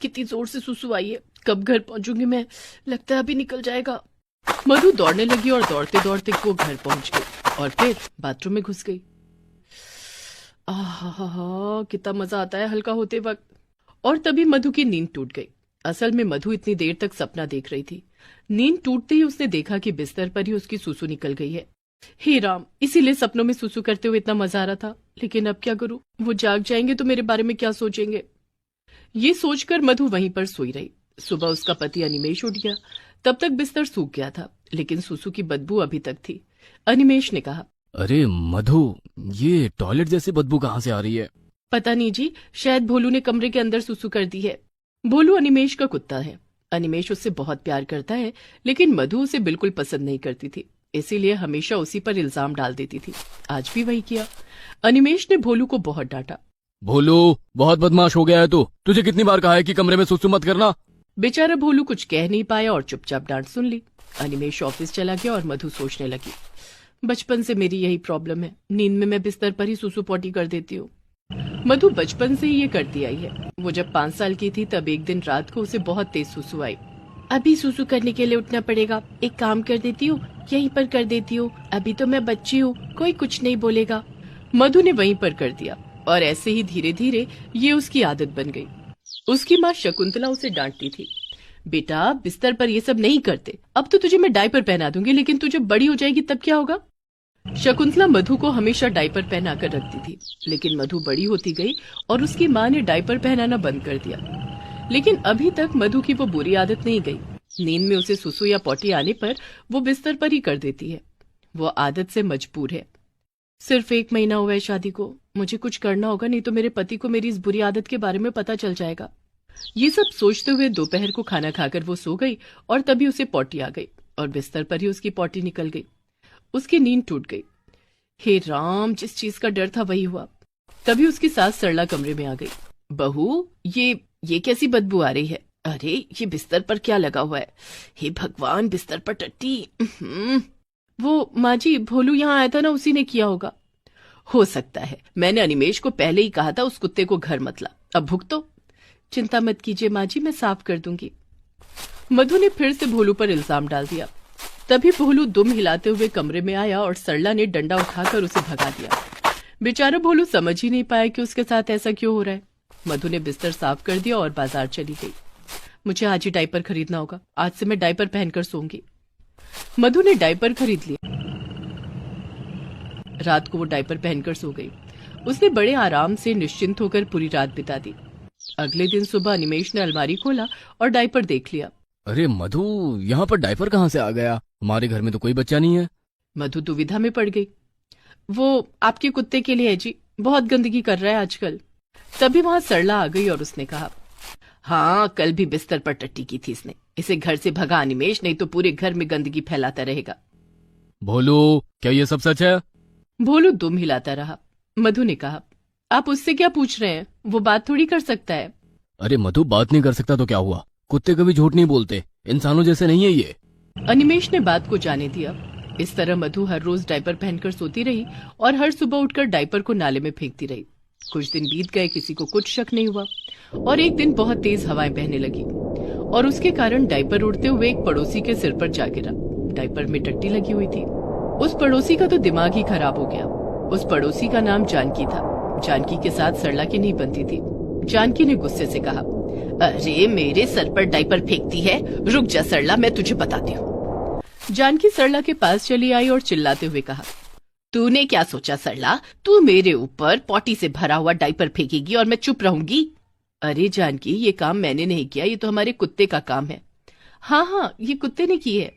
कितनी जोर से सुसु आई है। कब घर पहुंचूंगी मैं, लगता है अभी निकल जाएगा। मधु दौड़ने लगी और दौड़ते दौड़ते वो घर पहुंच गई और फिर बाथरूम में घुस गई। आहा, कितना मजा आता है हल्का होते वक्त। और तभी मधु की नींद टूट गई। असल में मधु इतनी देर तक सपना देख रही थी। नींद टूटते ही उसने देखा कि बिस्तर पर ही उसकी सुसु निकल गई है। हे राम, इसीलिए सपनों में सुसु करते हुए इतना मजा आ रहा था। लेकिन अब क्या करूं, वो जाग जाएंगे तो मेरे बारे में क्या सोचेंगे। ये सोचकर मधु वहीं पर सोई रही। सुबह उसका पति अनिमेष उठ गया। तब तक बिस्तर सूख गया था, लेकिन सुसु की बदबू अभी तक थी। अनिमेष ने कहा, अरे मधु, ये टॉयलेट जैसी बदबू कहाँ से आ रही है? पता नहीं जी, शायद भोलू ने कमरे के अंदर सुसु कर दी है। भोलू अनिमेष का कुत्ता है। अनिमेष उससे बहुत प्यार करता है, लेकिन मधु उसे बिल्कुल पसंद नहीं करती थी, इसीलिए हमेशा उसी पर इल्जाम डाल देती थी। आज भी वही किया। अनिमेष ने भोलू को बहुत डांटा। भोलू, बहुत बदमाश हो गया है तू। तुझे कितनी बार कहा है कि कमरे में सुसु मत करना। बेचारा भोलू कुछ कह नहीं पाया और चुपचाप डांट सुन ली। अनिमेष ऑफिस चला गया और मधु सोचने लगी, बचपन से मेरी यही प्रॉब्लम है, नींद में मैं बिस्तर पर ही सुसु पोटी कर देती हूँ। मधु बचपन से ही ये करती आई है। वो जब 5 साल की थी तब एक दिन रात को उसे बहुत तेज सुसु आई। अभी सुसु करने के लिए उठना पड़ेगा, एक काम कर देती हूँ, यहीं पर कर देती हूँ, अभी तो मैं बच्ची हूँ, कोई कुछ नहीं बोलेगा। मधु ने वहीं पर कर दिया और ऐसे ही धीरे धीरे ये उसकी आदत बन गई। उसकी माँ शकुंतला उसे डांटती थी, बेटा बिस्तर पर ये सब नहीं करते, अब तो तुझे मैं डायपर पहना दूंगी, लेकिन तू जब बड़ी हो जाएगी तब क्या होगा। शकुंतला मधु को हमेशा डायपर पहना कर रखती थी, लेकिन मधु बड़ी होती गई और उसकी माँ ने डायपर पहनाना बंद कर दिया। लेकिन अभी तक मधु की वो बुरी आदत नहीं गई। नींद में उसे सुसु या पोटी आने पर वो बिस्तर पर ही कर देती है। वो आदत से मजबूर है। सिर्फ 1 महीना हुआ है शादी को, मुझे कुछ करना होगा, नहीं तो मेरे पति को मेरी इस बुरी आदत के बारे में पता चल जाएगा। ये सब सोचते हुए दोपहर को खाना खाकर वो सो गई और तभी उसे पोटी आ गई और बिस्तर पर ही उसकी पोटी निकल गई। उसकी नींद टूट गई। हे राम, जिस चीज का डर था वही हुआ। तभी उसकी सास सरला कमरे में आ गई। बहू, ये कैसी बदबू आ रही है? अरे ये बिस्तर पर क्या लगा हुआ है? हे भगवान, बिस्तर पर टट्टी। वो माँ जी, भोलू यहाँ आया था ना, उसी ने किया होगा। हो सकता है, मैंने अनिमेष को पहले ही कहा था उस कुत्ते को घर मत ला, अब भुगतो। चिंता मत कीजिए माँ जी, मैं साफ कर दूंगी। मधु ने फिर से भोलू पर इल्जाम डाल दिया। तभी भोलू दुम हिलाते हुए कमरे में आया और सरला ने डंडा उठाकर उसे भगा दिया। बेचारा भोलू समझ ही नहीं पाया कि उसके साथ ऐसा क्यों हो रहा है। मधु ने बिस्तर साफ कर दिया और बाजार चली गई। मुझे आज ही डायपर खरीदना होगा, आज से मैं डायपर पहनकर सोऊंगी। मधु ने डायपर खरीद लिया। रात को वो डायपर पहनकर सो गई। उसने बड़े आराम से निश्चिंत होकर पूरी रात बिता दी। अगले दिन सुबह अनिमेष ने अलमारी खोला और डायपर देख लिया। अरे मधु, यहाँ पर डायपर कहाँ से आ गया? हमारे घर में तो कोई बच्चा नहीं है। मधु दुविधा में पड़ गई। वो आपके कुत्ते के लिए है जी, बहुत गंदगी कर रहा है आजकल। तभी वहां सरला आ गई और उसने कहा, हाँ कल भी बिस्तर पर टट्टी की थी इसने, इसे घर से भगा अनिमेष, नहीं तो पूरे घर में गंदगी फैलाता रहेगा। भोलू, क्या ये सब सच है? भोलू दुम हिलाता रहा। मधु ने कहा, आप उससे क्या पूछ रहे हैं, वो बात थोड़ी कर सकता है। अरे मधु, बात नहीं कर सकता तो क्या हुआ? कुत्ते कभी झूठ नहीं बोलते, इंसानों जैसे नहीं है ये। अनिमेष ने बात को जाने दिया। इस तरह मधु हर रोज डायपर पहनकर सोती रही और हर सुबह उठकर डायपर को नाले में फेंकती रही। कुछ दिन बीत गए, किसी को कुछ शक नहीं हुआ और एक दिन बहुत तेज हवाएं बहने लगी और उसके कारण डायपर उड़ते हुए एक पड़ोसी के सिर पर जा गिरा। डायपर में टट्टी लगी हुई थी। उस पड़ोसी का तो दिमाग ही खराब हो गया। उस पड़ोसी का नाम जानकी था। जानकी के साथ सरला की नहीं बनती थी। जानकी ने गुस्से से कहा, अरे मेरे सर पर डायपर फेंकती है, रुक जा सरला, मैं तुझे बताती हूँ। जानकी सरला के पास चली आई और चिल्लाते हुए कहा, तूने क्या सोचा सरला, तू मेरे ऊपर पोटी से भरा हुआ डायपर फेंकेगी और मैं चुप रहूंगी? अरे जानकी, ये काम मैंने नहीं किया, ये तो हमारे कुत्ते का काम है। हाँ, ये कुत्ते ने की है।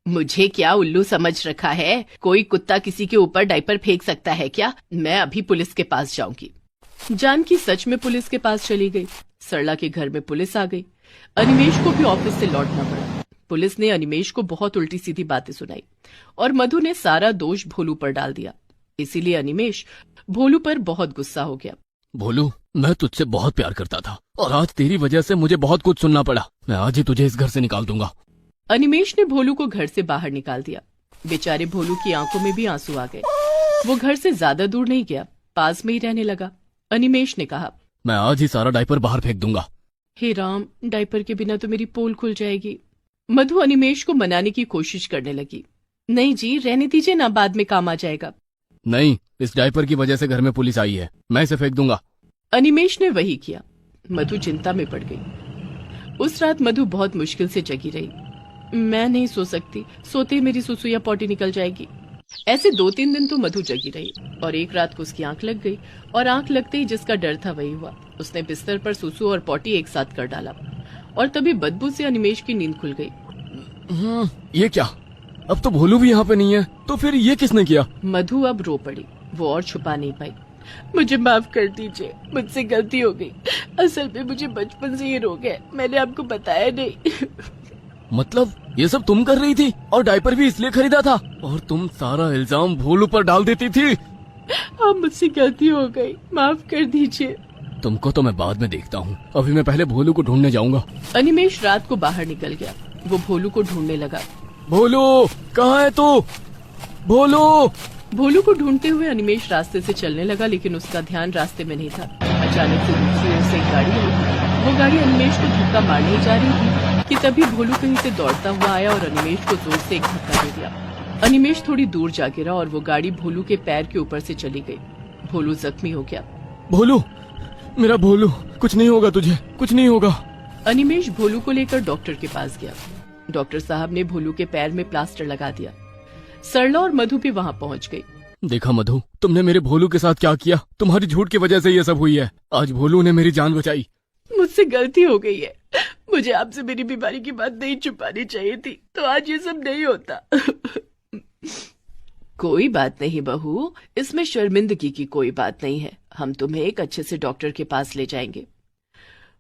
मुझे क्या उल्लू समझ रखा है? कोई कुत्ता किसी के ऊपर डायपर फेंक सकता है क्या? मैं अभी पुलिस के पास जाऊंगी। जानकी सच में पुलिस के पास चली गई। सरला के घर में पुलिस आ गई। अनिमेष को भी ऑफिस से लौटना पड़ा। पुलिस ने अनिमेष को बहुत उल्टी सीधी बातें सुनाई और मधु ने सारा दोष भोलू पर डाल दिया। इसीलिए अनिमेष भोलू पर बहुत गुस्सा हो गया। भोलू, मैं तुझसे बहुत प्यार करता था और आज तेरी वजह से मुझे बहुत कुछ सुनना पड़ा। मैं आज ही तुझे इस घर से निकाल दूंगा। अनिमेष ने भोलू को घर से बाहर निकाल दिया। बेचारे भोलू की आंखों में भी आंसू आ गए। वो घर से ज्यादा दूर नहीं गया, पास में ही रहने लगा। अनिमेष ने कहा, मैं आज ही सारा डायपर बाहर फेंक दूंगा। हे राम, डायपर के बिना तो मेरी पोल खुल जाएगी। मधु अनिमेश को मनाने की कोशिश करने लगी। नहीं जी, रहने दीजिए ना, बाद में काम आ जाएगा। नहीं, इस डायपर की वजह से घर में पुलिस आई है, मैं इसे फेंक दूंगा। अनिमेश ने वही किया। मधु चिंता में पड़ गई। उस रात मधु बहुत मुश्किल से जगी रही। मैं नहीं सो सकती, सोते ही मेरी सुसु या पॉटी निकल जाएगी। ऐसे 2-3 दिन तो मधु जगी रही और एक रात को उसकी आंख लग गई और आंख लगते ही जिसका डर था वही हुआ। उसने बिस्तर पर सुसु और पॉटी एक साथ कर डाला और तभी बदबू से अनिमेश की नींद खुल गई। ये क्या? अब तो भोलू भी यहाँ पे नहीं है, तो फिर ये किसने किया? मधु अब रो पड़ी। वो और छुपा नहीं पाई। मुझे माफ कर दीजिए, मुझसे गलती हो गई। असल में मुझे बचपन से ये रोग है, मैंने आपको बताया नहीं। मतलब ये सब तुम कर रही थी और डायपर भी इसलिए खरीदा था और तुम सारा इल्जाम भोलू पर डाल देती थी। अब मुझसे गलती हो गई, माफ कर दीजिए। तुमको तो मैं बाद में देखता हूँ, अभी मैं पहले भोलू को ढूंढने जाऊंगा। अनिमेश रात को बाहर निकल गया। वो भोलू को ढूंढने लगा। भोलू कहाँ है तू? भोलू! भोलू को ढूंढते हुए अनिमेश रास्ते से चलने लगा, लेकिन उसका ध्यान रास्ते में नहीं था। अचानक से दूसरी ओर से एक गाड़ी आई। वो गाड़ी अनिमेश को धक्का मारने ही जा रही थी कि तभी भोलू कहीं से दौड़ता हुआ आया और अनिमेश को जोर से एक धक्का दे दिया। अनिमेश थोड़ी दूर जा गिरा और वो गाड़ी भोलू के पैर के ऊपर से चली गई। भोलू जख्मी हो गया। भोलू, मेरा भोलू, कुछ नहीं होगा तुझे, कुछ नहीं होगा। अनिमेश भोलू को लेकर डॉक्टर के पास गया। डॉक्टर साहब ने भोलू के पैर में प्लास्टर लगा दिया। सरला और मधु भी वहाँ पहुँच गई। देखा मधु, तुमने मेरे भोलू के साथ क्या किया? तुम्हारी झूठ की वजह से ये सब हुई है। आज भोलू ने मेरी जान बचाई। मुझसे गलती हो गई है। मुझे आपसे मेरी बीमारी की बात नहीं छुपानी चाहिए थी, तो आज ये सब नहीं होता। कोई बात नहीं बहू, इसमें शर्मिंदगी की कोई बात नहीं है। हम तुम्हें एक अच्छे से डॉक्टर के पास ले जाएंगे।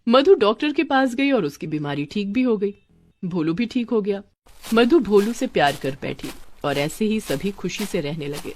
मधु डॉक्टर के पास गई और उसकी बीमारी ठीक भी हो गई। भोलू भी ठीक हो गया। मधु भोलू से प्यार कर बैठी और ऐसे ही सभी खुशी से रहने लगे।